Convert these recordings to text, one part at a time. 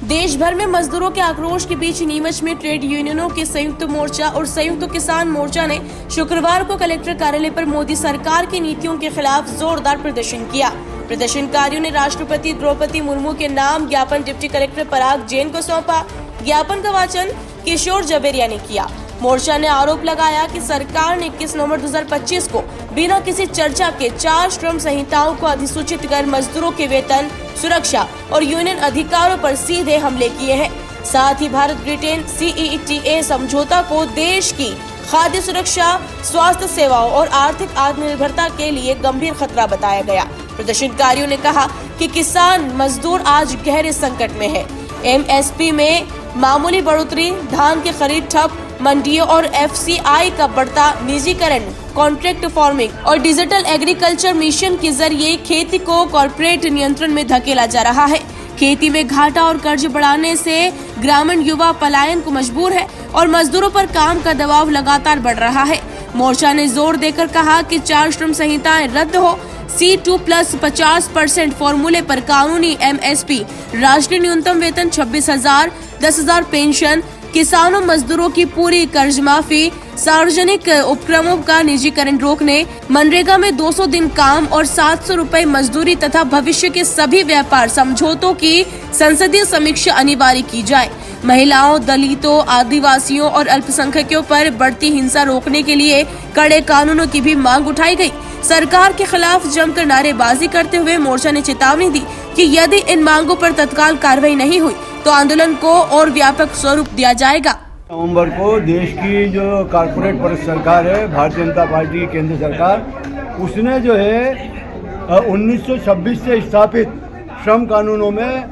देश भर में मजदूरों के आक्रोश के बीच नीमच में ट्रेड यूनियनों के संयुक्त मोर्चा और संयुक्त किसान मोर्चा ने शुक्रवार को कलेक्टर कार्यालय पर मोदी सरकार की नीतियों के खिलाफ जोरदार प्रदर्शन किया। प्रदर्शनकारियों ने राष्ट्रपति द्रौपदी मुर्मू के नाम ज्ञापन डिप्टी कलेक्टर पराग जैन को सौंपा। ज्ञापन का वाचन किशोर जबेरिया ने किया। मोर्चा ने आरोप लगाया कि सरकार ने 21 नवंबर 2025 को बिना किसी चर्चा के 4 श्रम संहिताओं को अधिसूचित कर मजदूरों के वेतन, सुरक्षा और यूनियन अधिकारों पर सीधे हमले किए हैं। साथ ही भारत ब्रिटेन CETA समझौता को देश की खाद्य सुरक्षा, स्वास्थ्य सेवाओं और आर्थिक आत्मनिर्भरता के लिए गंभीर खतरा बताया गया। प्रदर्शनकारियों ने कहा कि किसान मजदूर आज गहरे संकट में है। MSP में मामूली बढ़ोतरी, धान की खरीद ठप, मंडियों और FCI का बढ़ता निजीकरण, कॉन्ट्रैक्ट फार्मिंग और डिजिटल एग्रीकल्चर मिशन के जरिए खेती को कॉर्पोरेट नियंत्रण में धकेला जा रहा है। खेती में घाटा और कर्ज बढ़ाने से ग्रामीण युवा पलायन को मजबूर है और मजदूरों पर काम का दबाव लगातार बढ़ रहा है। मोर्चा ने जोर देकर कहा कि 4 श्रम संहिताएं रद्द हो, C2 प्लस 50% फॉर्मूले पर कानूनी MSP, राष्ट्रीय न्यूनतम वेतन 26,000, 10,000 पेंशन, किसानों मजदूरों की पूरी कर्ज माफी, सार्वजनिक उपक्रमों का निजीकरण रोकने, मनरेगा में 200 दिन काम और 700 रुपए मजदूरी तथा भविष्य के सभी व्यापार समझौतों की संसदीय समीक्षा अनिवार्य की जाए। महिलाओं, दलितों, आदिवासियों और अल्पसंख्यकों पर बढ़ती हिंसा रोकने के लिए कड़े कानूनों की भी मांग उठाई गई। सरकार के खिलाफ जमकर नारेबाजी करते हुए मोर्चा ने चेतावनी दी कि यदि इन मांगों पर तत्काल कार्रवाई नहीं हुई तो आंदोलन को और व्यापक स्वरूप दिया जाएगा। नवंबर को देश की जो कारपोरेट परस्त सरकार है, भारतीय जनता पार्टी की केंद्र सरकार, उसने जो है 1926 से स्थापित श्रम कानूनों में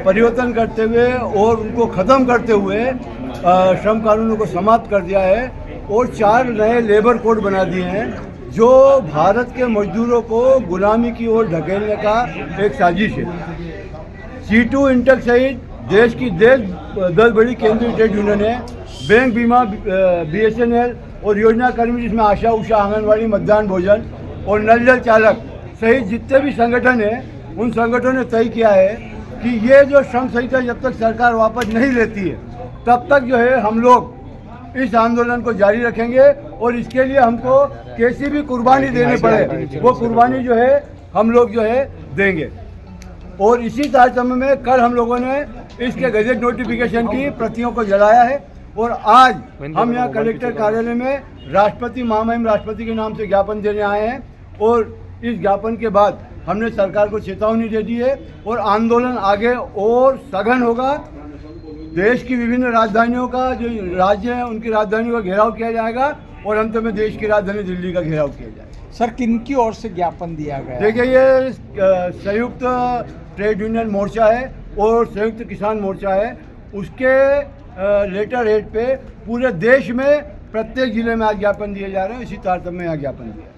परिवर्तन करते हुए और उनको ख़त्म करते हुए श्रम कानूनों को समाप्त कर दिया है और 4 नए लेबर कोड बना दिए हैं जो भारत के मजदूरों को गुलामी की ओर धकेलने का एक साजिश है। C2 इंटेक सहित देश की 10 बड़ी केंद्रीय ट्रेड यूनियन है, बैंक, बीमा, BSNL और योजना कर्मी जिसमें आशा, उषा, आंगनवाड़ी, मतदान, भोजन और नल जल चालक सहित जितने भी संगठन हैं, उन संगठनों ने तय किया है कि ये जो श्रम संहिता जब तक सरकार वापस नहीं लेती है तब तक जो है हम लोग इस आंदोलन को जारी रखेंगे और इसके लिए हमको कैसी भी कुर्बानी देनी पड़े वो कुर्बानी जो है हम लोग जो है देंगे। और इसी तारतम्य में कल हम लोगों ने इसके गजट नोटिफिकेशन की प्रतियों को जलाया है और आज हम यहाँ कलेक्टर कार्यालय में राष्ट्रपति, महामहिम राष्ट्रपति के नाम से ज्ञापन देने आए हैं और इस ज्ञापन के बाद हमने सरकार को चेतावनी दे दी है और आंदोलन आगे और सघन होगा। देश की विभिन्न राजधानियों का जो राज्य है उनकी राजधानियों का घेराव किया जाएगा और अंत में देश की राजधानी दिल्ली का घेराव किया जाएगा। सर, किनकी ओर से ज्ञापन दिया गया? देखिए, ये संयुक्त ट्रेड यूनियन मोर्चा है और संयुक्त किसान मोर्चा है। उसके लेटर हेड पे पूरे देश में प्रत्येक जिले में आज ज्ञापन दिए जा रहे हैं। इसी तारतम्य में यहाँ ज्ञापन दिया।